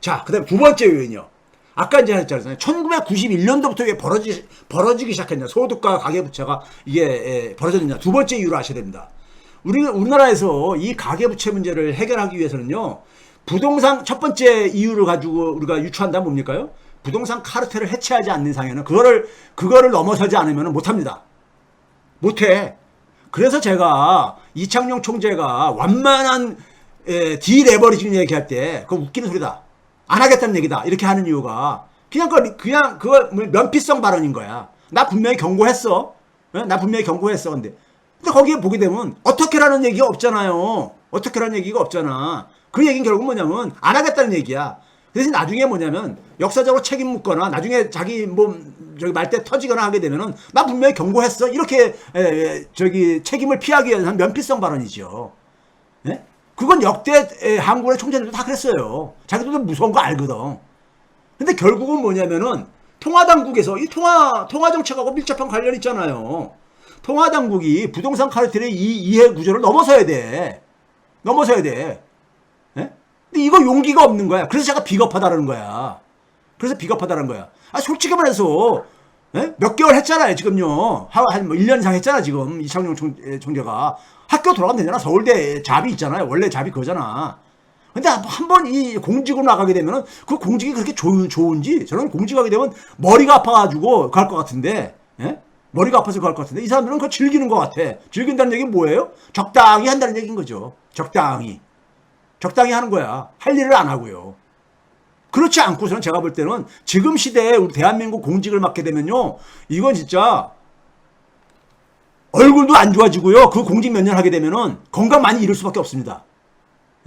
자, 그 다음에 두 번째 요인이요. 아까 이제 했잖아요. 1991년도부터 이게 벌어지기 시작했냐. 소득과 가계부채가 이게 벌어졌느냐. 두 번째 이유를 아셔야 됩니다. 우리나라에서 이 가계부채 문제를 해결하기 위해서는요. 부동산 첫 번째 이유를 가지고 우리가 유추한다면 뭡니까요? 부동산 카르텔을 해체하지 않는 상에는 그거를 넘어서지 않으면 못합니다. 못해. 그래서 제가 이창용 총재가 완만한 디레버리징 얘기할 때 그거 웃기는 소리다. 안 하겠다는 얘기다. 이렇게 하는 이유가 그냥 그거 면피성 발언인 거야. 나 분명히 경고했어. 나 분명히 경고했어. 근데 거기에 보게 되면 어떻게라는 얘기가 없잖아요. 어떻게라는 얘기가 없잖아. 그 얘기는 결국 뭐냐면 안 하겠다는 얘기야. 그래서 나중에 뭐냐면 역사적으로 책임 묻거나 나중에 자기 저기 말대 터지거나 하게 되면은 나 분명히 경고했어. 이렇게 책임을 피하기 위한 면피성 발언이죠. 예? 그건 역대 한국의 총재들도 다 그랬어요. 자기들도 무서운 거 알거든. 근데 결국은 뭐냐면은 통화당국에서 이 통화 정책하고 밀접한 관련 있잖아요. 통화당국이 부동산 카르텔의 이 이해 구조를 넘어서야 돼. 넘어서야 돼. 예? 근데 이거 용기가 없는 거야. 그래서 제가 비겁하다는 거야. 그래서 비겁하다는 거야. 아, 솔직히 말해서 예? 몇 개월 했잖아요, 지금요. 한 1년 이상 했잖아, 지금. 이창용 총재가. 학교 돌아가면 되잖아. 서울대 잡이 있잖아요. 원래 잡이 그거잖아. 근데 한번 이 공직으로 나가게 되면은 그 공직이 그렇게 좋은지 저는 공직하게 되면 머리가 아파가지고 갈 것 같은데, 예? 머리가 아파서 갈 것 같은데 이 사람들은 그거 즐기는 것 같아. 즐긴다는 얘기는 뭐예요? 적당히 한다는 얘기인 거죠. 적당히 하는 거야. 할 일을 안 하고요. 그렇지 않고서는 제가 볼 때는 지금 시대에 우리 대한민국 공직을 맡게 되면요, 이건 진짜 얼굴도 안 좋아지고요. 그 공직 몇 년 하게 되면은 건강 많이 잃을 수밖에 없습니다.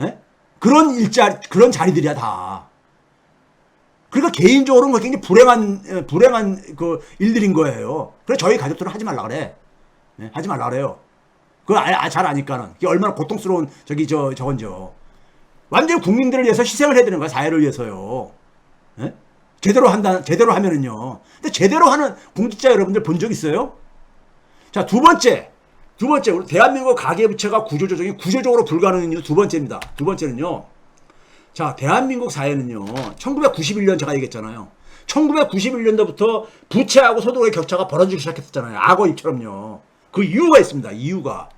예? 그런 자리들이야 다. 그러니까 개인적으로는 굉장히 불행한 그 일들인 거예요. 그래서 저희 가족들은 하지 말라 그래. 예? 하지 말라 그래요. 그거 잘 아니까는. 그게 얼마나 고통스러운 저건죠. 완전히 국민들을 위해서 희생을 해야 되는 거야. 사회를 위해서요. 예? 제대로 하면은요. 근데 제대로 하는 공직자 여러분들 본 적 있어요? 자, 두 번째, 우리 대한민국 가계부채가 구조조정이 구조적으로 불가능한 이유 두 번째입니다. 두 번째는요. 자, 대한민국 사회는요. 1991년 제가 얘기했잖아요. 1991년도부터 부채하고 소득의 격차가 벌어지기 시작했었잖아요. 악어 입처럼요. 그 이유가 있습니다. 이유가.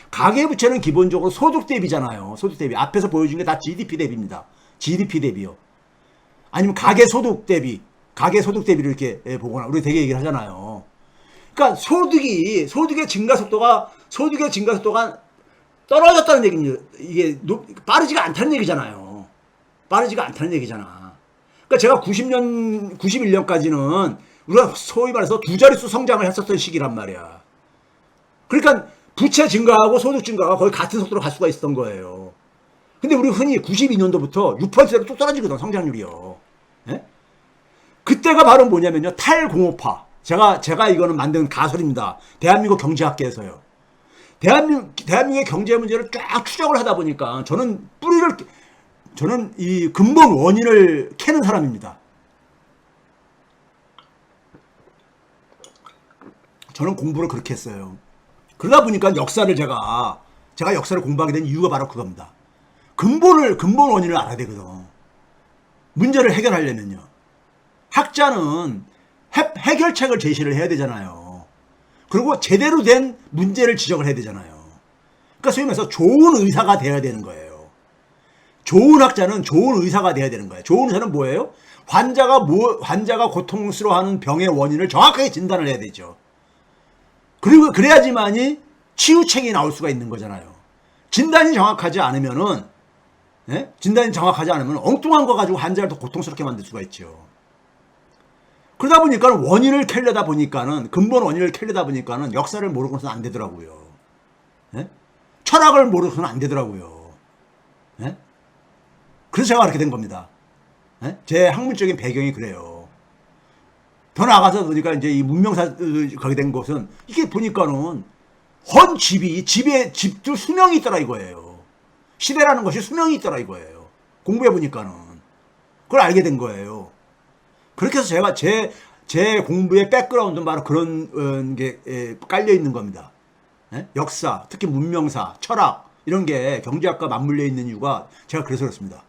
가계부채는 기본적으로 소득 대비잖아요. 소득 대비. 앞에서 보여준 게 다 GDP 대비입니다. GDP 대비요. 아니면 가계소득 대비를 이렇게 보거나, 우리 되게 얘기를 하잖아요. 그러니까 소득의 증가 속도가 떨어졌다는 얘기입니다. 이게 빠르지가 않다는 얘기잖아요. 빠르지가 않다는 얘기잖아. 그러니까 제가 91년까지는 우리가 소위 말해서 두 자릿수 성장을 했었던 시기란 말이야. 그러니까 부채 증가하고 소득 증가가 거의 같은 속도로 갈 수가 있었던 거예요. 근데 우리 흔히 92년도부터 6%로 뚝 떨어지거든, 성장률이요. 예? 그때가 바로 뭐냐면요, 탈공업화. 제가 이거는 만든 가설입니다. 대한민국 경제학계에서요. 대한민국의 경제 문제를 쫙 추적을 하다 보니까 저는 이 근본 원인을 캐는 사람입니다. 저는 공부를 그렇게 했어요. 그러다 보니까 제가 역사를 공부하게 된 이유가 바로 그겁니다. 근본 원인을 알아야 되거든. 문제를 해결하려면요. 학자는 해결책을 제시를 해야 되잖아요. 그리고 제대로 된 문제를 지적을 해야 되잖아요. 그러니까 소위 말해서 좋은 의사가 되어야 되는 거예요. 좋은 학자는 좋은 의사가 되어야 되는 거예요. 좋은 의사는 뭐예요? 환자가 고통스러워하는 병의 원인을 정확하게 진단을 해야 되죠. 그리고 그래야지만이 치유책이 나올 수가 있는 거잖아요. 진단이 정확하지 않으면 엉뚱한 거 가지고 환자를 더 고통스럽게 만들 수가 있죠. 그러다 보니까 근본 원인을 캐려다 보니까는 역사를 모르고서는 안 되더라고요. 예? 철학을 모르고서는 안 되더라고요. 예? 그래서 제가 그렇게 된 겁니다. 예? 제 학문적인 배경이 그래요. 더 나아가서 보니까 이제 이 문명사 가게 된 것은 이게 보니까는 집도 수명이 있더라 이거예요. 시대라는 것이 수명이 있더라 이거예요. 공부해 보니까는 그걸 알게 된 거예요. 그렇게 해서 제가 제 공부의 백그라운드는 바로 그런 게 깔려 있는 겁니다. 예? 역사, 특히 문명사, 철학 이런 게 경제학과 맞물려 있는 이유가 제가 그래서 그렇습니다.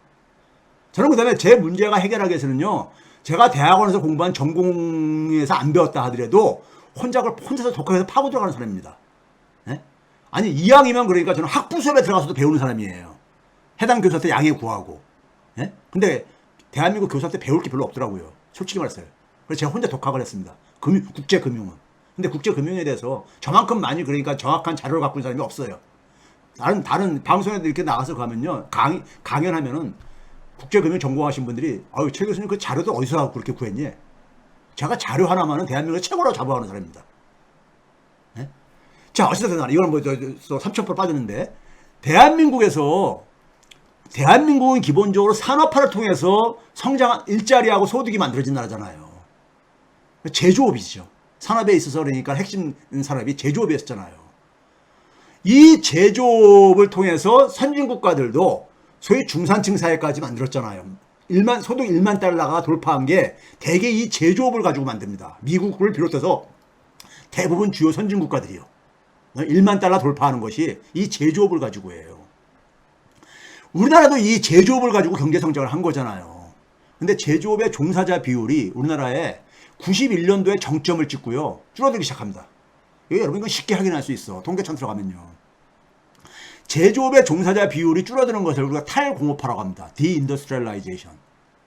저는 그다음에 제 문제가 해결하기 위해서는요. 제가 대학원에서 공부한 전공에서 안 배웠다 하더라도 혼자서 독학해서 파고 들어가는 사람입니다. 네? 아니 이왕이면 그러니까 저는 학부 수업에 들어가서도 배우는 사람이에요. 해당 교수한테 양해 구하고. 네? 근데 대한민국 교수한테 배울 게 별로 없더라고요. 솔직히 말했어요. 그래서 제가 혼자 독학을 했습니다. 국제금융은. 근데 국제금융에 대해서 저만큼 많이 그러니까 정확한 자료를 갖고 있는 사람이 없어요. 다른 방송에도 이렇게 나가서 가면요. 강연하면은 국제금융 전공하신 분들이 아유 최 교수님 그 자료도 어디서 그렇게 구했니? 제가 자료 하나만은 대한민국의 최고라고 자부하는 사람입니다. 네? 자 어쨌든 간에 이거는 뭐 3,000% 빠졌는데 대한민국은 기본적으로 산업화를 통해서 일자리하고 소득이 만들어진 나라잖아요. 제조업이죠. 산업에 있어서 그러니까 핵심 산업이 제조업이었잖아요. 이 제조업을 통해서 선진국가들도 소위 중산층 사회까지 만들었잖아요. 소득 1만 달러가 돌파한 게 대개 이 제조업을 가지고 만듭니다. 미국을 비롯해서 대부분 주요 선진국가들이요. 1만 달러 돌파하는 것이 이 제조업을 가지고 해요. 우리나라도 이 제조업을 가지고 경제 성장을 한 거잖아요. 근데 제조업의 종사자 비율이 우리나라에 91년도에 정점을 찍고요. 줄어들기 시작합니다. 이거 여러분 이건 쉽게 확인할 수 있어. 통계청 들어가면요. 제조업의 종사자 비율이 줄어드는 것을 우리가 탈공업화라고 합니다. 디인더스트리얼라이제이션.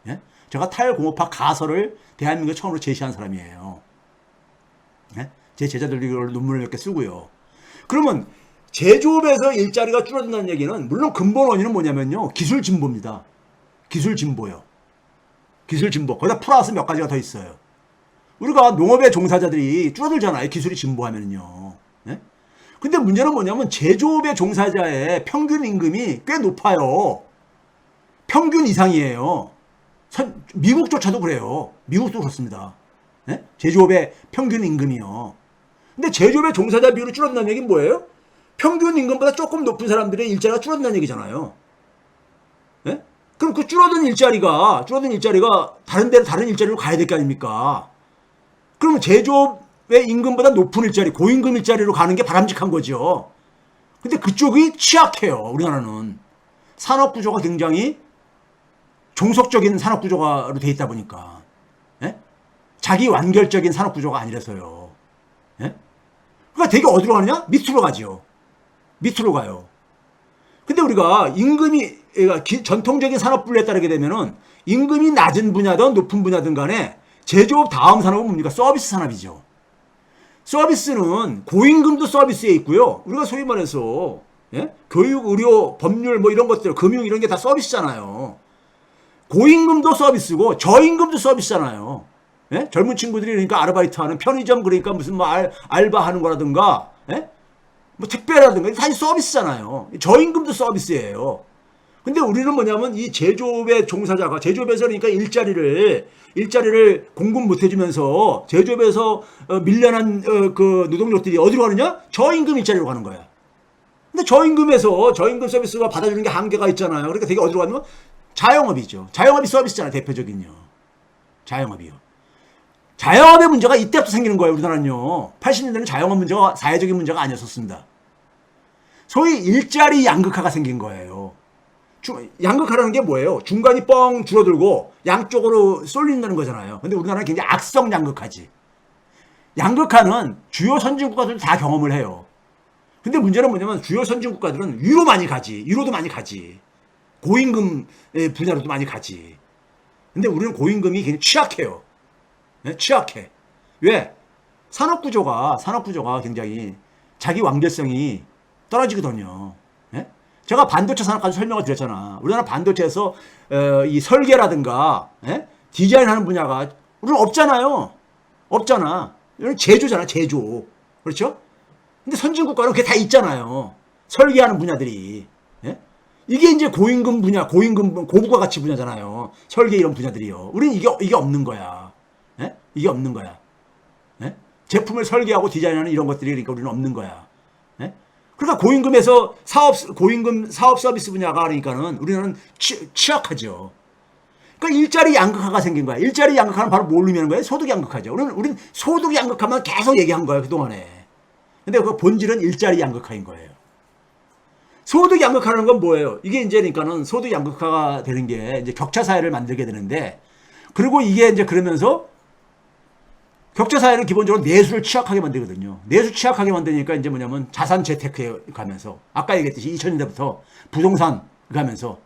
예? 제가 탈공업화 가설을 대한민국에 처음으로 제시한 사람이에요. 예? 제 제자들이 이걸 논문을 몇 개 쓰고요. 그러면 제조업에서 일자리가 줄어든다는 얘기는 물론 근본 원인은 뭐냐면요. 기술 진보입니다. 기술 진보요. 기술 진보. 거기다 플러스 몇 가지가 더 있어요. 우리가 농업의 종사자들이 줄어들잖아요. 기술이 진보하면요. 예? 근데 문제는 뭐냐면 제조업의 종사자의 평균 임금이 꽤 높아요. 평균 이상이에요. 미국조차도 그래요. 미국도 그렇습니다. 예? 제조업의 평균 임금이요. 근데 제조업의 종사자 비율이 줄어든다는 얘기는 뭐예요? 평균 임금보다 조금 높은 사람들의 일자리가 줄어든다는 얘기잖아요. 예? 그럼 그 줄어든 일자리가 다른 일자리로 가야 될 게 아닙니까? 그러면 제조업의 임금보다 높은 일자리, 고임금 일자리로 가는 게 바람직한 거죠. 근데 그쪽이 취약해요. 우리나라는. 산업구조가 굉장히 종속적인 산업구조로 돼 있다 보니까. 예? 자기 완결적인 산업구조가 아니라서요. 예? 그러니까 되게 어디로 가느냐? 밑으로 가죠. 밑으로 가요. 근데 우리가 임금이, 전통적인 산업 분류에 따르게 되면은 임금이 낮은 분야든 높은 분야든 간에 제조업 다음 산업은 뭡니까? 서비스 산업이죠. 서비스는 고임금도 서비스에 있고요. 우리가 소위 말해서 예? 교육, 의료, 법률 뭐 이런 것들, 금융 이런 게 다 서비스잖아요. 고임금도 서비스고 저임금도 서비스잖아요. 예? 젊은 친구들이 그러니까 아르바이트하는 편의점 그러니까 무슨 뭐 알바하는 거라든가 예? 뭐 택배라든가 사실 서비스잖아요. 저임금도 서비스예요. 근데 우리는 뭐냐면 이 제조업의 종사자가 제조업에서 그러니까 일자리를 공급 못 해주면서 제조업에서 밀려난 그 노동력들이 어디로 가느냐? 저임금 일자리로 가는 거야. 근데 저임금 서비스가 받아주는 게 한계가 있잖아요. 그러니까 되게 어디로 가냐면 자영업이죠. 자영업이 서비스잖아요. 대표적인요. 자영업이요. 자영업의 문제가 이때부터 생기는 거예요. 우리나라는요. 80년대는 자영업 문제가 사회적인 문제가 아니었었습니다. 소위 일자리 양극화가 생긴 거예요. 양극화라는 게 뭐예요? 중간이 뻥 줄어들고 양쪽으로 쏠린다는 거잖아요. 근데 우리나라는 굉장히 악성 양극화지. 양극화는 주요 선진국가들도 다 경험을 해요. 근데 문제는 뭐냐면 주요 선진국가들은 위로 많이 가지. 위로도 많이 가지. 고임금 분야로도 많이 가지. 근데 우리는 고임금이 굉장히 취약해요. 네? 취약해. 왜? 산업구조가 굉장히 자기 완결성이 떨어지거든요. 네? 제가 반도체 산업까지 설명을 드렸잖아. 우리나라 반도체에서 이 설계라든가 디자인하는 분야가 우리는 없잖아요. 없잖아. 이건 제조잖아. 제조. 그렇죠? 근데 선진국가는 그게 다 있잖아요. 설계하는 분야들이. 예? 이게 이제 고임금 분야, 고부가 가치 분야잖아요. 설계 이런 분야들이요. 우리는 이게 없는 거야. 예? 이게 없는 거야. 예? 제품을 설계하고 디자인하는 이런 것들이 그러니까 우리는 없는 거야. 예? 그러니까 고임금에서 고임금 사업 서비스 분야가 그러니까는 우리는 취약하죠. 그러니까 일자리 양극화가 생긴 거야. 일자리 양극화는 바로 뭘 의미하는 거예요? 소득 양극화죠. 우리는 소득 양극화만 계속 얘기한 거예요. 그동안에. 근데 그 본질은 일자리 양극화인 거예요. 소득 양극화라는 건 뭐예요? 이게 이제 그러니까는 소득 양극화가 되는 게 이제 격차 사회를 만들게 되는데, 그리고 이게 이제 그러면서 격차 사회는 기본적으로 내수를 취약하게 만들거든요. 내수 취약하게 만드니까 이제 뭐냐면 자산 재테크에 가면서, 아까 얘기했듯이 2000년대부터 부동산 가면서,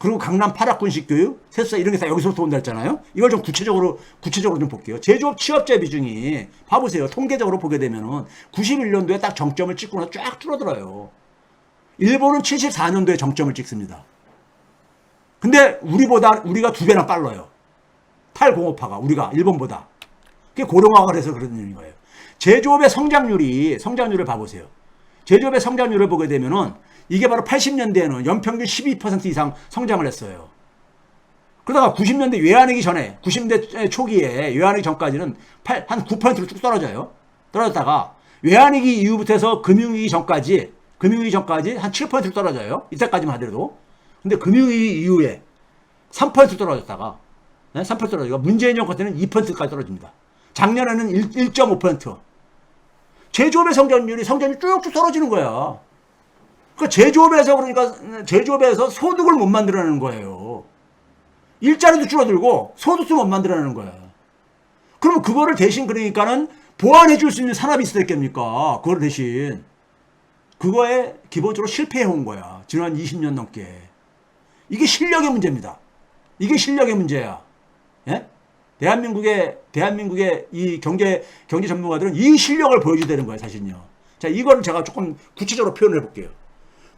그리고 강남 8학군식 교육, 세수사 이런 게 다 여기서부터 온다 했잖아요. 이걸 좀 구체적으로 좀 볼게요. 제조업 취업자 비중이 봐보세요. 통계적으로 보게 되면은 91년도에 딱 정점을 찍고 나서 쫙 줄어들어요. 일본은 74년도에 정점을 찍습니다. 근데 우리가 두 배나 빨라요. 탈공업화가 우리가 일본보다. 그게 고령화가 돼서 그런 거예요. 제조업의 성장률을 봐보세요. 제조업의 성장률을 보게 되면은 이게 바로 80년대에는 연평균 12% 이상 성장을 했어요. 그러다가 90년대 외환위기 전에, 90년대 초기에 외환위기 전까지는 한 9%로 쭉 떨어져요. 떨어졌다가 외환위기 이후부터 해서 금융위기 전까지 한 7% 떨어져요. 이때까지만 하더라도. 근데 금융위기 이후에 3% 떨어졌다가, 3% 떨어지고 문재인 정권 때는 2%까지 떨어집니다. 작년에는 1.5%. 제조업의 성장률이 쭉쭉 떨어지는 거야. 그러니까 제조업에서 소득을 못 만들어내는 거예요. 일자리도 줄어들고 소득도 못 만들어내는 거야. 그럼 그거를 대신 그러니까는 보완해 줄 수 있는 산업이 있었겠습니까? 그걸 대신. 그거에 기본적으로 실패해 온 거야. 지난 20년 넘게. 이게 실력의 문제입니다. 이게 실력의 문제야. 예? 대한민국의 이 경제 전문가들은 이 실력을 보여줘야 되는 거야, 사실은요. 자, 이거를 제가 조금 구체적으로 표현을 해볼게요.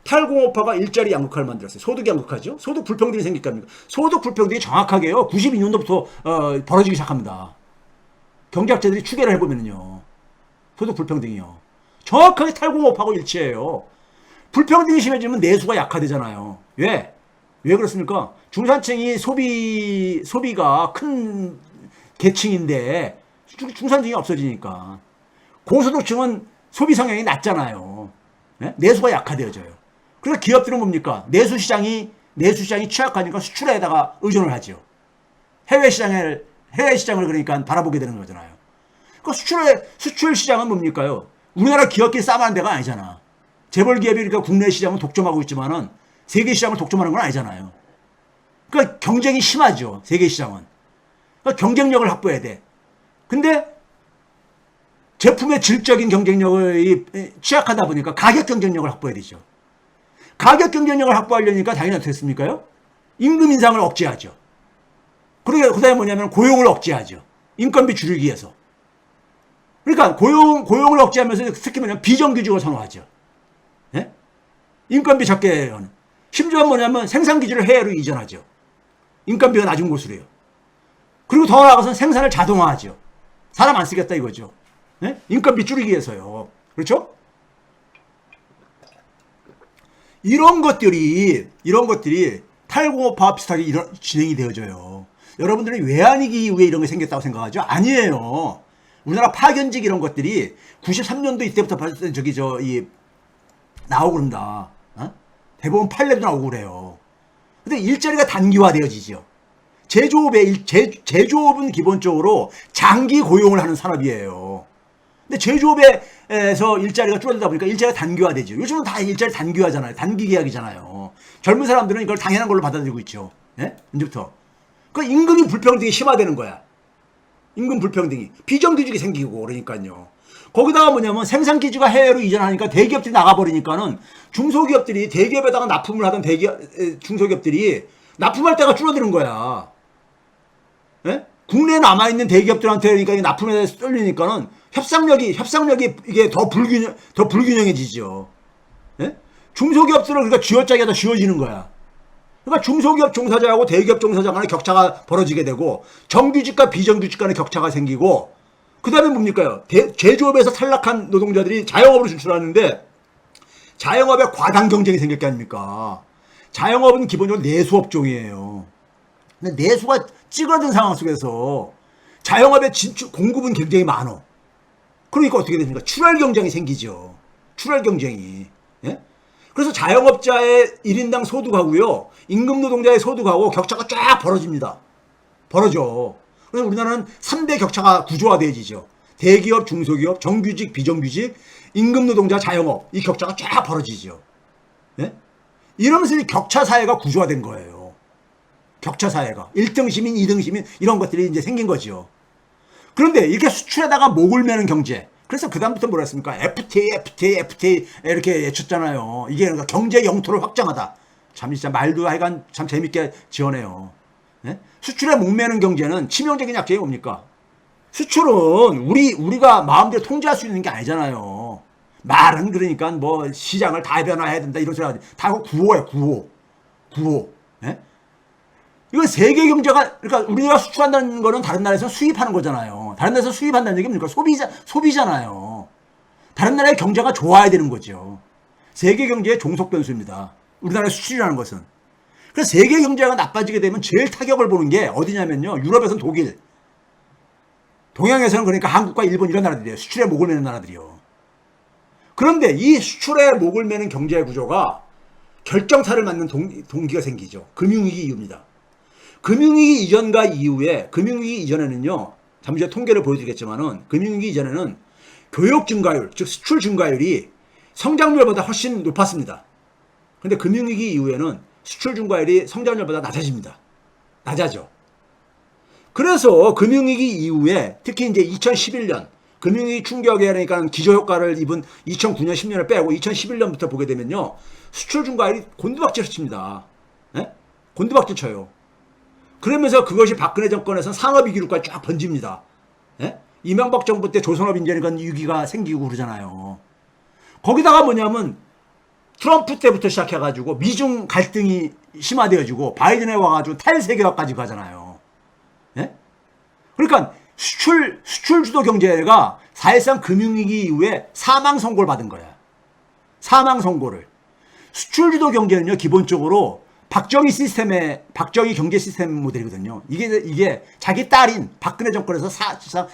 탈공업화가 일자리 양극화를 만들었어요. 소득 양극화죠. 소득 불평등이 생길 겁니다. 소득 불평등이 정확하게요, 92년도부터 벌어지기 시작합니다. 경제학자들이 추계를 해보면요, 소득 불평등이요, 정확하게 탈공업하고 일치해요. 불평등이 심해지면 내수가 약화되잖아요. 왜 그렇습니까? 중산층이 소비가 큰 계층인데 중산층이 없어지니까. 고소득층은 소비 성향이 낮잖아요. 네? 내수가 약화되어져요. 그래서 기업들은 뭡니까? 내수 시장이 취약하니까 수출에다가 의존을 하죠. 해외 시장을 그러니까 바라보게 되는 거잖아요. 그 수출 시장은 뭡니까요? 우리나라 기업끼리 싸움하는 데가 아니잖아. 재벌 기업이 그러니까 국내 시장을 독점하고 있지만은 세계 시장을 독점하는 건 아니잖아요. 그러니까 경쟁이 심하죠. 세계 시장은. 그러니까 경쟁력을 확보해야 돼. 근데 제품의 질적인 경쟁력이 취약하다 보니까 가격 경쟁력을 확보해야 되죠. 가격 경쟁력을 확보하려니까 당연히 어떻게 했습니까요? 임금 인상을 억제하죠. 그러니까 그 다음에 뭐냐면 고용을 억제하죠. 인건비 줄이기 위해서. 그러니까 고용을 억제하면서 특히 뭐냐면 비정규직을 선호하죠. 예? 인건비 적게 하는. 심지어 뭐냐면 생산기지를 해외로 이전하죠. 인건비가 낮은 곳으로 해요. 그리고 더 나아가서는 생산을 자동화하죠. 사람 안 쓰겠다 이거죠. 예? 인건비 줄이기 위해서요. 그렇죠? 이런 것들이 탈공업화와 비슷하게 진행이 되어져요. 여러분들이 외환위기 이후에 이런 게 생겼다고 생각하죠? 아니에요. 우리나라 파견직 이런 것들이 93년도 이때부터 나오고 그런다. 어? 대법원 판례도 나오고 그래요. 근데 일자리가 단기화되어지죠. 제조업은 기본적으로 장기 고용을 하는 산업이에요. 근데 제조업에서 일자리가 줄어들다 보니까 일자리가 단기화되죠. 요즘은 다 일자리 단기화잖아요. 단기 계약이잖아요. 젊은 사람들은 이걸 당연한 걸로 받아들이고 있죠. 예? 이제부터. 그 임금이 불평등이 심화되는 거야. 임금 불평등이. 비정규직이 생기고 그러니까요. 거기다가 뭐냐면 생산기지가 해외로 이전하니까 대기업들이 나가버리니까는 중소기업들이 대기업에다가 납품을 하던 중소기업들이 납품할 때가 줄어드는 거야. 예? 국내에 남아있는 대기업들한테 그러니까 납품에 쏠리니까는 협상력이 이게 더 불균형해지죠. 예? 중소기업들은 그러니까 쥐어짜기가 더 쥐어지는 거야. 그러니까 중소기업 종사자하고 대기업 종사자 간의 격차가 벌어지게 되고 정규직과 비정규직 간의 격차가 생기고 그 다음에 뭡니까요? 제조업에서 탈락한 노동자들이 자영업으로 진출하는데 자영업에 과당 경쟁이 생길 게 아닙니까? 자영업은 기본적으로 내수업종이에요. 근데 내수가 찌그러든 상황 속에서 자영업의 공급은 굉장히 많어. 그러니까 어떻게 됩니까? 출혈 경쟁이 생기죠. 출혈 경쟁이. 예? 그래서 자영업자의 1인당 소득하고요, 임금 노동자의 소득하고 격차가 쫙 벌어집니다. 벌어져. 그래서 우리나라는 3대 격차가 구조화되어지죠. 대기업, 중소기업, 정규직, 비정규직, 임금 노동자, 자영업. 이 격차가 쫙 벌어지죠. 예? 이러면서 격차 사회가 구조화된 거예요. 격차 사회가 1등 시민, 2등 시민 이런 것들이 이제 생긴 거죠. 그런데 이렇게 수출에다가 목을 매는 경제. 그래서 그다음부터 뭐라 했습니까? FTA 이렇게 외쳤잖아요. 이게 그러니까 경제 영토를 확장하다. 참 진짜 말도 하여간 참 재밌게 지어내요. 예? 수출에 목매는 경제는 치명적인 약점이 뭡니까? 수출은 우리가 마음대로 통제할 수 있는 게 아니잖아요. 말은 그러니까 뭐 시장을 다변화해야 된다 이런 소리 하지. 다 구호예요, 구호. 예? 이건 세계 경제가, 그러니까 우리가 수출한다는 거는 다른 나라에서 수입하는 거잖아요. 다른 나라에서 수입한다는 얘기 뭡니까? 소비잖아요. 다른 나라의 경제가 좋아야 되는 거죠. 세계 경제의 종속 변수입니다. 우리나라의 수출이라는 것은. 그래서 세계 경제가 나빠지게 되면 제일 타격을 보는 게 어디냐면요. 유럽에서는 독일. 동양에서는 그러니까 한국과 일본 이런 나라들이에요. 수출에 목을 매는 나라들이요. 그런데 이 수출에 목을 매는 경제 구조가 결정타를 맞는 동기가 생기죠. 금융위기 이후입니다. 금융위기 이전과 이후에, 금융위기 이전에는요, 잠시 통계를 보여드리겠지만은, 금융위기 이전에는 교역 증가율, 즉 수출 증가율이 성장률보다 훨씬 높았습니다. 근데 금융위기 이후에는 수출 증가율이 성장률보다 낮아집니다. 낮아져. 그래서 금융위기 이후에 특히 이제 2011년, 금융위기 충격에 그러니까 기저효과를 입은 2009년, 10년을 빼고 2011년부터 보게 되면요, 수출 증가율이 곤두박질을 칩니다. 예? 곤두박질 쳐요. 그러면서 그것이 박근혜 정권에서 상업위기로까지 쫙 번집니다. 예? 이명박 정부 때 조선업 인재니까 위기가 생기고 그러잖아요. 거기다가 뭐냐면 트럼프 때부터 시작해가지고 미중 갈등이 심화되어지고 바이든에 와가지고 탈세계화까지 가잖아요. 예? 그러니까 수출 주도 경제가 사실상 금융위기 이후에 사망 선고를 받은 거야. 사망 선고를. 수출 주도 경제는요, 기본적으로 박정희 경제 시스템 모델이거든요. 이게 자기 딸인 박근혜 정권에서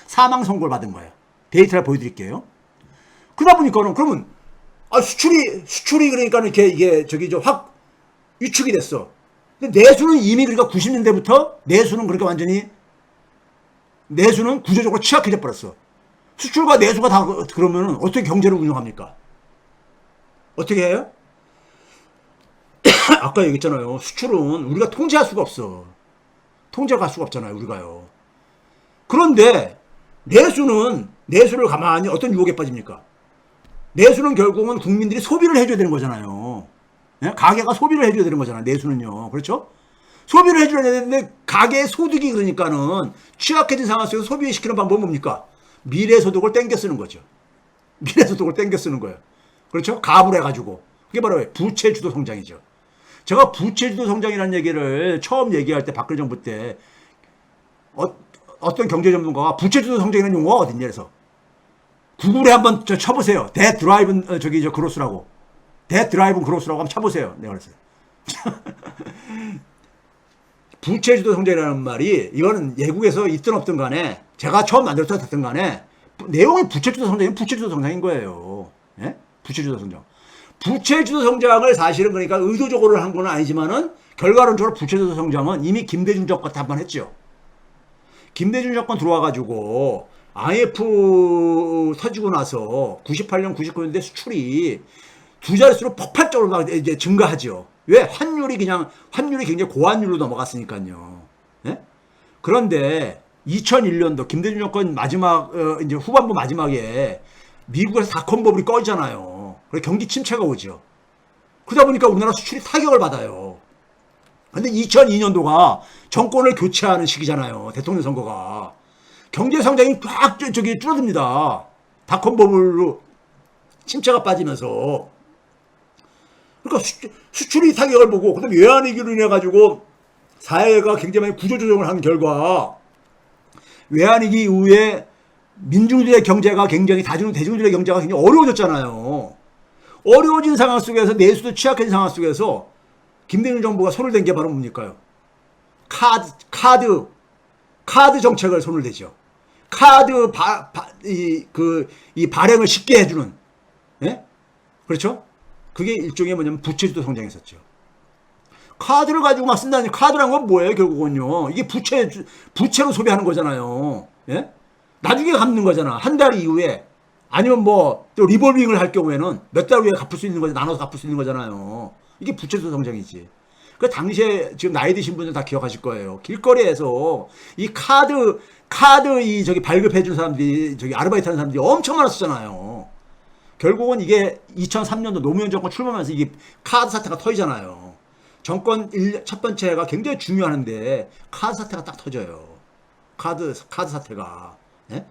사망 선고를 받은 거예요. 데이터를 보여드릴게요. 그러다 보니까는 그러면 수출이 그러니까 이게 확 위축이 됐어. 근데 내수는 이미 그러니까 90년대부터 내수는 그러니까 완전히 내수는 구조적으로 취약해져 버렸어. 수출과 내수가 다 그러면은 어떻게 경제를 운영합니까? 어떻게 해요? 아까 얘기했잖아요. 수출은 우리가 통제할 수가 없어. 통제할 수가 없잖아요, 우리가요. 그런데 내수를 가만히 어떤 유혹에 빠집니까? 내수는 결국은 국민들이 소비를 해줘야 되는 거잖아요. 네? 가게가 소비를 해줘야 되는 거잖아요. 내수는요. 그렇죠? 소비를 해줘야 되는데 가계의 소득이 그러니까는 취약해진 상황 속에서 소비시키는 방법은 뭡니까? 미래소득을 땡겨 쓰는 거죠. 미래소득을 땡겨 쓰는 거예요. 그렇죠? 가불 해가지고. 그게 바로 부채주도 성장이죠. 제가 부채주도 성장이라는 얘기를 처음 얘기할 때 박근혜 정부 때 어떤 경제 전문가가 부채주도 성장이라는 용어가 어딨냐 그래서 구글에 한번 쳐보세요. 대드라이브 그로스라고. 대드라이브 그로스라고 한번 쳐보세요. 내가 그랬어요. 부채주도 성장이라는 말이 이거는 예국에서 있든 없든 간에 제가 처음 만들었든 됐든 간에 내용이 부채주도 성장인 거예요. 예? 부채주도 성장. 부채주도 성장을 사실은 그러니까 의도적으로 한 건 아니지만은 결과론적으로 부채주도 성장은 이미 김대중 정권 때 한 번 했죠. 김대중 정권 들어와가지고 IMF 터지고 나서 98년, 99년대 수출이 두 자릿수로 폭발적으로 막 이제 증가하죠. 왜? 환율이 굉장히 고환율로 넘어갔으니까요. 예? 그런데 2001년도 김대중 정권 마지막, 이제 후반부 마지막에 미국에서 닷컴 버블이 꺼지잖아요. 그래서 경기 침체가 오죠. 그러다 보니까 우리나라 수출이 타격을 받아요. 근데 2002년도가 정권을 교체하는 시기잖아요. 대통령 선거가. 경제 성장이 쫙 줄어듭니다. 닷컴 버블로 침체가 빠지면서. 그러니까 수출이 타격을 보고, 그 다음에 외환위기로 인해가지고 사회가 굉장히 많이 구조조정을 한 결과, 외환위기 이후에 민중들의 경제가 굉장히, 대중들의 경제가 굉장히 어려워졌잖아요. 어려워진 상황 속에서 내수도 취약해진 상황 속에서 김대중 정부가 손을 댄 게 바로 뭡니까요? 카드 정책을 손을 대죠. 카드 발행을 쉽게 해주는, 예? 그렇죠? 그게 일종의 뭐냐면 부채주도 성장했었죠. 카드를 가지고 막 쓴다니, 카드란 건 뭐예요, 결국은요? 이게 부채로 소비하는 거잖아요. 예? 나중에 갚는 거잖아. 한 달 이후에 아니면 뭐 또 리볼빙을 할 경우에는 몇 달 후에 갚을 수 있는 거죠. 나눠서 갚을 수 있는 거잖아요. 이게 부채도 성장이지. 그 당시에 지금 나이 드신 분들 다 기억하실 거예요. 길거리에서 이 카드 이 저기 발급해 준 사람들이 저기 아르바이트 하는 사람들이 엄청 많았었잖아요. 결국은 이게 2003년도 노무현 정권 출범하면서 이게 카드 사태가 터지잖아요. 정권 첫 번째가 굉장히 중요한데 카드 사태가 딱 터져요. 카드 사태가. 예?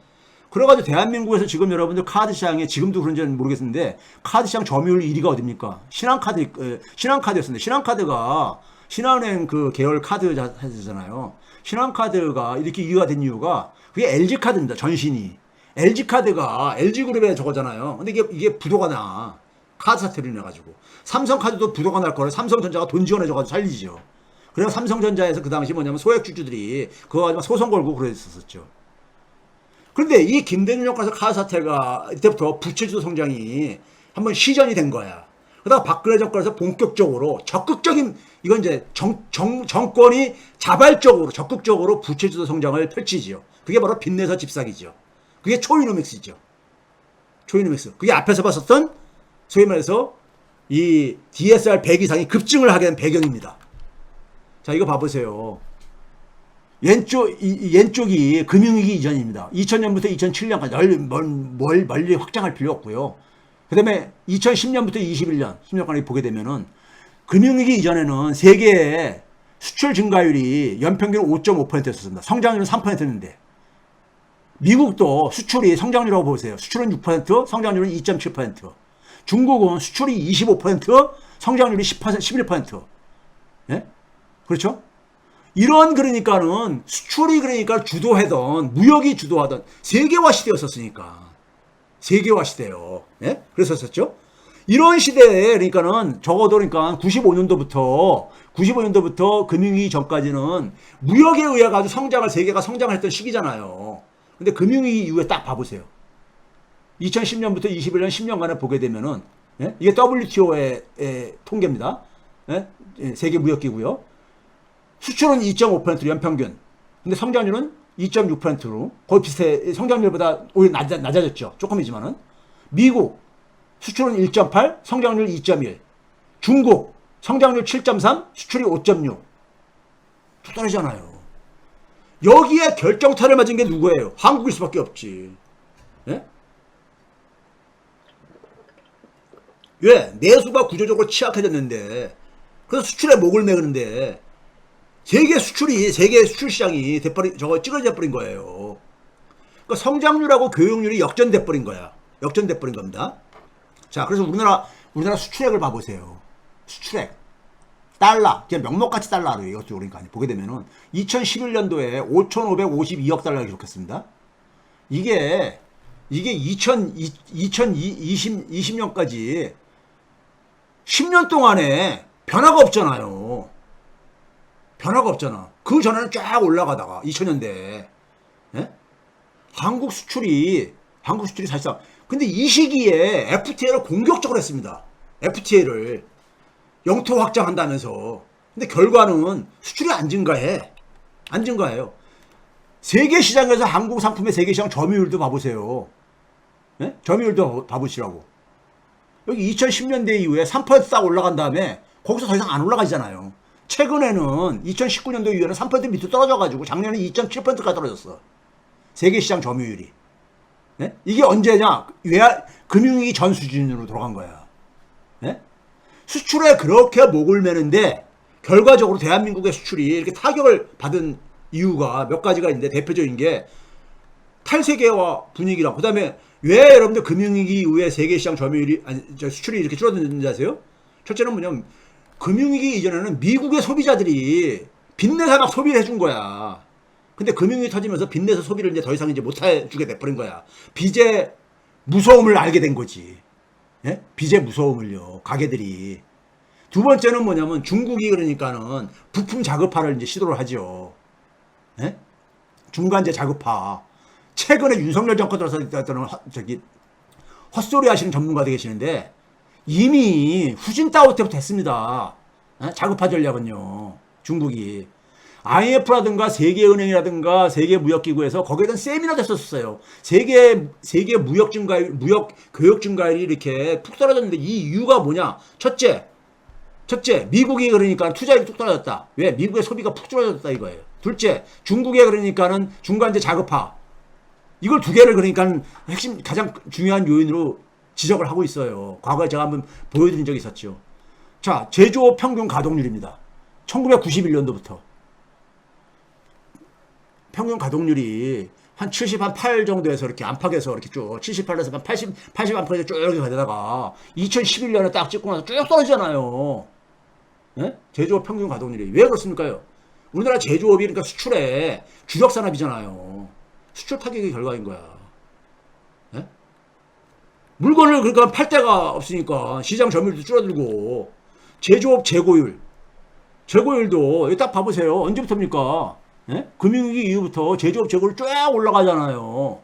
그래가지고 대한민국에서 지금 여러분들 카드 시장에 지금도 그런지는 모르겠는데 카드 시장 점유율 1위가 어딥니까? 신한카드였습니다. 신한카드가 신한은행 그 계열 카드 회사잖아요. 신한카드가 이렇게 2위가 된 이유가 그게 LG카드입니다. 전신이. LG카드가 LG그룹에 저거잖아요. 근데 이게 부도가 나. 카드 사태로 인해가지고. 삼성카드도 부도가 날 거를 삼성전자가 돈 지원해줘가지고 살리죠. 그래서 삼성전자에서 그 당시 뭐냐면 소액주주들이 그거 가지고 소송 걸고 그랬었죠. 그런데 이 김대중 정권에서 카드 사태가 이때부터 부채주도 성장이 한번 시전이 된 거야. 그러다가 박근혜 정권에서 본격적으로 적극적인 이건 이제 정권이 자발적으로 적극적으로 부채주도 성장을 펼치지요. 그게 바로 빚내서 집사기죠. 그게 초이노믹스죠. 초이노믹스. 그게 앞에서 봤었던 소위 말해서 이 DSR 100 이상이 급증을 하게 된 배경입니다. 자, 이거 봐보세요. 왼쪽이 금융위기 이전입니다. 2000년부터 2007년까지 멀리 확장할 필요 없고요. 그 다음에 2010년부터 21년, 10년까지 보게 되면은 금융위기 이전에는 세계의 수출 증가율이 연평균 5.5%였습니다. 성장률은 3%였는데 미국도 수출이 성장률이라고 보세요. 수출은 6%, 성장률은 2.7%. 중국은 수출이 25%, 성장률이 11%. 예? 그렇죠? 이런 그러니까는 수출이 그러니까 주도하던 무역이 주도하던 세계화 시대였었으니까 세계화 시대요. 예? 그랬었죠. 이런 시대에 그러니까는 적어도 그러니까 95년도부터 금융위기 전까지는 무역에 의해 가지고 세계가 성장을 했던 시기잖아요. 근데 금융위기 이후에 딱 봐보세요. 2010년부터 21년 10년간을 보게 되면은 예? 이게 WTO의 통계입니다. 예? 세계 무역기구요. 수출은 2.5% 연평균. 근데 성장률은 2.6%로 거의 비슷해. 성장률보다 오히려 낮아졌죠. 조금이지만은. 미국 수출은 1.8, 성장률 2.1. 중국 성장률 7.3, 수출이 5.6. 또 다르잖아요. 여기에 결정타를 맞은 게 누구예요? 한국일 수밖에 없지. 예? 왜? 내수가 구조적으로 취약해졌는데 그래서 수출에 목을 매는데 세계 수출 시장이 찌그러져 버린 거예요. 그러니까 성장률하고 교육률이 역전돼 버린 거야. 역전돼 버린 겁니다. 자, 그래서 우리나라 수출액을 봐보세요. 수출액. 달러. 그냥 명목가치 달러로 이것도 그러니까 보게 되면은 2011년도에 5,552억 달러를 기록했습니다. 이게 2020년까지 10년 동안에 변화가 없잖아요. 변화가 없잖아. 그 전에는 쫙 올라가다가 2000년대 예? 한국 수출이 사실상 근데 이 시기에 FTA를 공격적으로 했습니다. FTA를 영토 확장한다면서. 근데 결과는 수출이 안 증가해요. 세계 시장에서 한국 상품의 세계 시장 점유율도 봐보세요. 예? 점유율도 봐보시라고. 여기 2010년대 이후에 3%딱 올라간 다음에 거기서 더 이상 안 올라가잖아요. 최근에는 2019년도 이후에는 3% 밑으로 떨어져가지고 작년에 2.7%까지 떨어졌어. 세계시장 점유율이. 네? 이게 언제냐? 금융위기 전 수준으로 돌아간 거야. 네? 수출에 그렇게 목을 매는데 결과적으로 대한민국의 수출이 이렇게 타격을 받은 이유가 몇 가지가 있는데 대표적인 게 탈세계화 분위기랑 그 다음에 왜 여러분들 금융위기 이후에 세계시장 점유율이 수출이 이렇게 줄어드는지 아세요? 첫째는 뭐냐면 금융위기 이전에는 미국의 소비자들이 빚내서 막 소비를 해준 거야. 근데 금융위기 터지면서 빚내서 소비를 이제 더 이상 이제 못 해주게 돼버린 거야. 빚의 무서움을 알게 된 거지. 예? 빚의 무서움을요. 가게들이. 두 번째는 뭐냐면 중국이 그러니까는 부품 자급화를 이제 시도를 하죠. 예? 중간재 자급화. 최근에 윤석열 정권 들어서 헛소리 하시는 전문가들 계시는데 이미 후진타오 때부터 했습니다. 자급화 전략은요. 중국이. IMF라든가 세계은행이라든가 세계무역기구에서 거기에 대한 세미나도 했었어요. 세계 무역 증가율, 무역 교역 증가율이 이렇게 푹 떨어졌는데 이 이유가 뭐냐? 첫째, 미국이 그러니까 투자율이 뚝 떨어졌다. 왜? 미국의 소비가 푹 줄어졌다 이거예요. 둘째, 중국에 그러니까는 중간재 자급화. 이걸 두 개를 그러니까 핵심 가장 중요한 요인으로 지적을 하고 있어요. 과거에 제가 한번 보여드린 적이 있었죠. 자, 제조업 평균 가동률입니다. 1991년도부터. 평균 가동률이 한 78 정도에서 이렇게 안팎에서 이렇게 쭉 78에서 한 80 안팎에서 쭉 이렇게 가다가 2011년에 딱 찍고 나서 쭉 떨어지잖아요. 예? 제조업 평균 가동률이. 왜 그렇습니까요? 우리나라 제조업이 그러니까 수출의 주력 산업이잖아요. 수출 타격의 결과인 거야. 예? 물건을 그러니까 팔 데가 없으니까 시장 점유율도 줄어들고 제조업 재고율도 여기 딱 봐보세요. 언제부터입니까? 예? 금융위기 이후부터 제조업 재고율 쫙 올라가잖아요.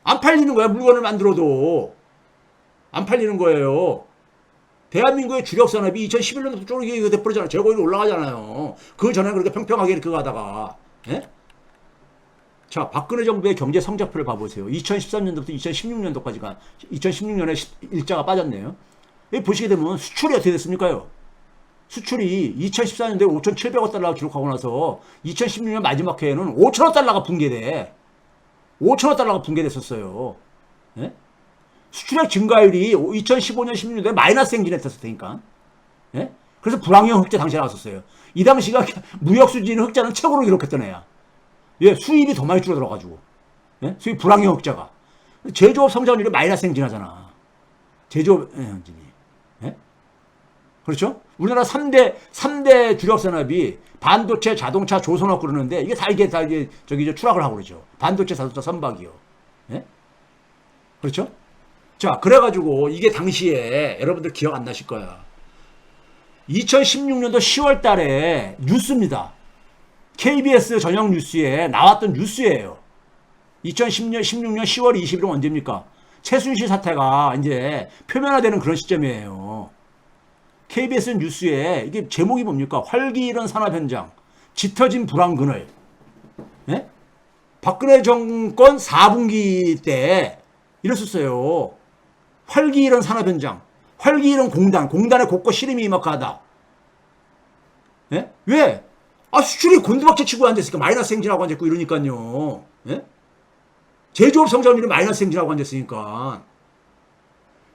안 팔리는 거야. 물건을 만들어도 안 팔리는 거예요. 대한민국의 주력 산업이 2011년부터 쪼르게 돼버리잖아요. 재고율이 올라가잖아요. 그 전에 그렇게 평평하게 이렇게 가다가. 예? 자, 박근혜 정부의 경제 성적표를 봐보세요. 2013년도부터 2016년도까지가 2016년에 일자가 빠졌네요. 여기 보시게 되면 수출이 어떻게 됐습니까요? 수출이 2014년도에 5,700억 달러가 기록하고 나서 2016년 마지막 해에는 5천억 달러가 붕괴돼. 5천억 달러가 붕괴됐었어요. 예? 수출액 증가율이 2015년, 16년도에 마이너스 행진했었을 테니까. 예? 그래서 불황형 흑자 당시에 나왔었어요. 이 당시가 무역 수지는 흑자는 최고로 기록했던 애야. 예, 수입이 더 많이 줄어들어가지고. 예? 수입 불황형 흑자가. 제조업 성장률이 마이너스 행진하잖아. 제조업 행진이. 예? 그렇죠? 우리나라 3대 주력 산업이 반도체, 자동차, 조선업 그러는데 이게 다 저기 추락을 하고 그러죠. 반도체, 자동차, 선박이요. 예? 그렇죠? 자, 그래가지고 이게 당시에 여러분들 기억 안 나실 거야. 2016년도 10월 달에 뉴스입니다. KBS 저녁 뉴스에 나왔던 뉴스예요. 2016년 10월 20일은 언제입니까? 최순실 사태가 이제 표면화되는 그런 시점이에요. KBS 뉴스에 이게 제목이 뭡니까? 활기 잃은 산업 현장, 짙어진 불황 그늘. 예? 박근혜 정권 4분기 때 이랬었어요. 활기 잃은 산업 현장, 활기 잃은 공단의 곳곳 시름이 임박하다. 예? 왜? 아, 수출이 곤두박질 치고 앉았으니까 마이너스 행진하고 앉았고 이러니까요. 예? 제조업 성장률이 마이너스 행진하고 앉았으니까.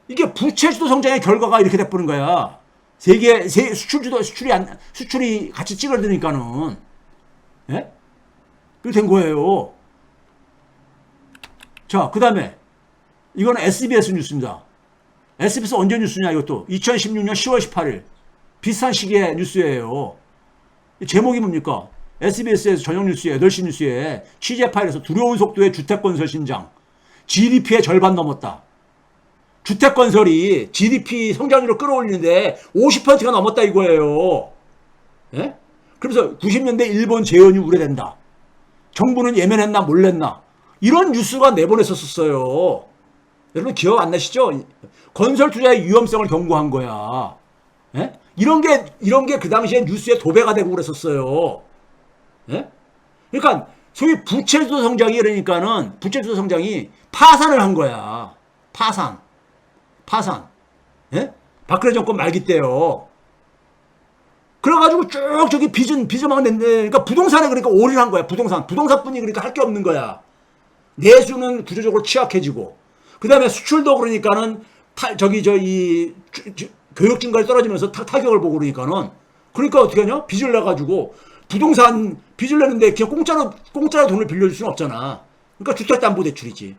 이게 부채주도 성장의 결과가 이렇게 돼버린 거야. 수출이 같이 찌그러드니까는. 예? 그렇게 된 거예요. 자, 그 다음에, 이거는 SBS 뉴스입니다. SBS 언제 뉴스냐, 이것도. 2016년 10월 18일. 비슷한 시기의 뉴스예요. 제목이 뭡니까? SBS에서 저녁 뉴스에 8시 뉴스에 취재 파일에서 두려운 속도의 주택건설 신장. GDP의 절반 넘었다. 주택건설이 GDP 성장률을 끌어올리는데 50%가 넘었다 이거예요. 예? 그래서 90년대 일본 재현이 우려된다. 정부는 예면했나 몰랐나. 이런 뉴스가 내보냈었어요. 여러분 기억 안 나시죠? 건설 투자의 위험성을 경고한 거야. 예? 이런 게 그 당시에 뉴스에 도배가 되고 그랬었어요. 예? 그러니까 소위 부채주도 성장이 그러니까는 부채주도 성장이 파산을 한 거야. 파산. 예? 박근혜 정권 말기 때요. 그래가지고 쭉 저기 빚을 막 낸데, 그러니까 부동산에 그러니까 올인한 거야. 부동산뿐이 그러니까 할 게 없는 거야. 내수는 구조적으로 취약해지고, 그 다음에 수출도 그러니까는 교육 증가율이 떨어지면서 타격을 보고 그러니까 어떻게 하냐? 빚을 내가지고 부동산 빚을 내는데 그냥 공짜로 돈을 빌려줄 수는 없잖아. 그러니까 주택담보대출이지.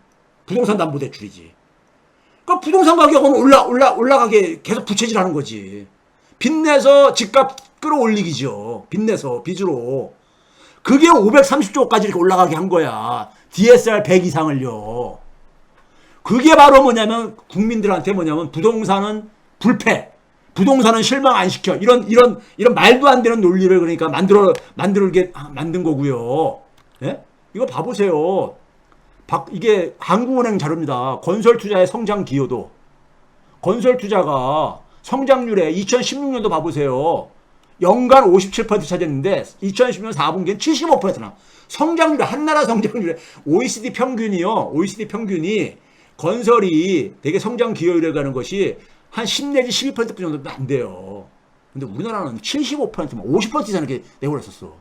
부동산 담보대출이지. 그러니까 부동산 가격은 올라가게 계속 부채질하는 거지. 빚내서 집값 끌어올리기죠. 빚으로. 그게 530조까지 이렇게 올라가게 한 거야. DSR 100 이상을요. 그게 바로 국민들한테 부동산은 불패. 부동산은 실망 안 시켜. 이런 말도 안 되는 논리를 그러니까 만든 거고요. 예? 이거 봐보세요. 이게 한국은행 자료입니다. 건설 투자의 성장 기여도. 건설 투자가 성장률에 2016년도 봐보세요. 연간 57% 차지했는데 2010년 4분기엔 75%나. 성장률, 한나라 성장률, OECD 평균이요. OECD 평균이 건설이 되게 성장 기여율에 가는 것이 한 10 내지 12% 정도도 안 돼요. 근데 우리나라는 75%, 50% 이상 이렇게 내버렸었어.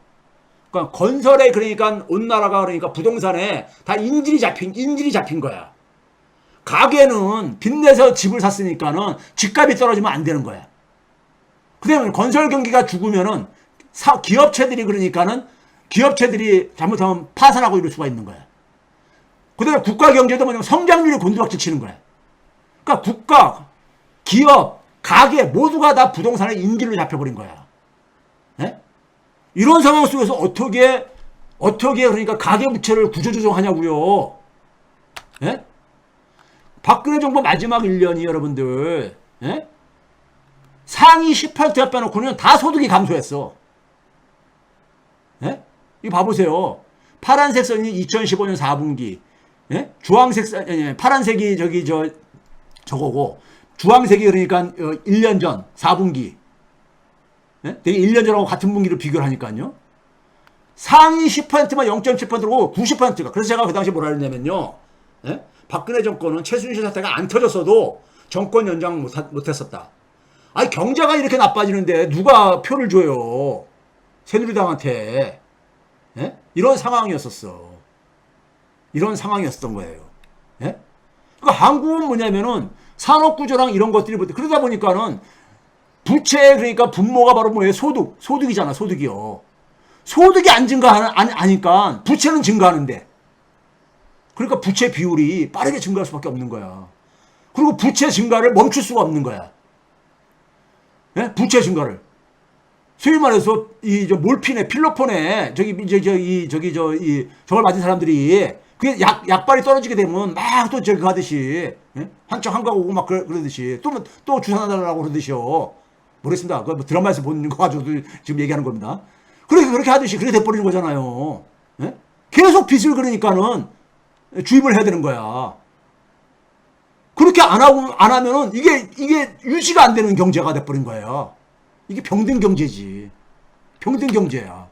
그러니까 건설에 그러니까 온 나라가 그러니까 부동산에 다 인질이 잡힌 거야. 가게는 빚내서 집을 샀으니까는 집값이 떨어지면 안 되는 거야. 그다음에 건설 경기가 죽으면은 기업체들이 잘못하면 파산하고 이럴 수가 있는 거야. 그다음에 국가 경제도 뭐냐면 성장률이 곤두박질 치는 거야. 그러니까 국가, 기업, 가게 모두가 다 부동산의 인질로 잡혀버린 거야. 예? 이런 상황 속에서 어떻게 그러니까 가계 부채를 구조조정하냐고요. 예? 박근혜 정부 마지막 1년이 여러분들, 예? 상위 18대 빼놓고는 다 소득이 감소했어. 예? 이거 봐보세요. 파란색 선이 2015년 4분기, 예? 주황색 선, 파란색이 저거고, 주황색이 그러니까 1년 전 4분기. 예? 되게 1년 전하고 같은 분기를 비교를 하니까요. 상위 10%만 0.7%고 90%가. 그래서 제가 그 당시 뭐라 했냐면요. 예? 박근혜 정권은 최순실 사태가 안 터졌어도 정권 연장 못했었다. 아니 경제가 이렇게 나빠지는데 누가 표를 줘요. 새누리당한테. 예? 이런 상황이었었어. 이런 상황이었던 거예요. 예? 그러니까 한국은 뭐냐면은 산업구조랑 이런 것들이 그러다 보니까는 부채 그러니까 분모가 바로 뭐예요? 소득이잖아. 소득이요. 소득이 안 아니까 부채는 증가하는데. 그러니까 부채 비율이 빠르게 증가할 수밖에 없는 거야. 그리고 부채 증가를 멈출 수가 없는 거야. 예? 부채 증가를. 소위 말해서 몰핀에 필로폰에 저걸 맞은 사람들이 그게 약발이 떨어지게 되면 막 또 저기 가듯이, 예? 한가고 오고 막 그러듯이 또 주사 놔달라고 그러듯이요. 모르겠습니다. 그 드라마에서 본 거 가지고 지금 얘기하는 겁니다. 그렇게 하듯이 그렇게 돼버리는 거잖아요. 예? 계속 빚을 그러니까는 주입을 해야 되는 거야. 그렇게 안 하면은 이게 유지가 안 되는 경제가 돼버린 거예요. 이게 병든 경제지. 병든 경제야.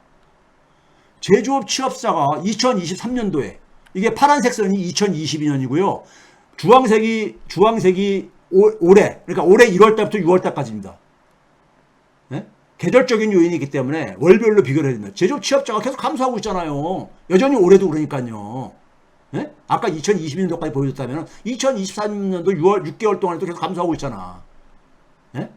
제조업 취업자가 2023년도에 이게 파란색 선이 2022년이고요. 주황색이 올해, 그러니까 올해 1월 달부터 6월 달까지입니다. 네? 계절적인 요인이 있기 때문에 월별로 비교를 해야 됩니다. 제조업 취업자가 계속 감소하고 있잖아요. 여전히 올해도 그러니까요. 네? 아까 2020년도까지 보여줬다면 2023년도 6개월 동안에도 계속 감소하고 있잖아. 네?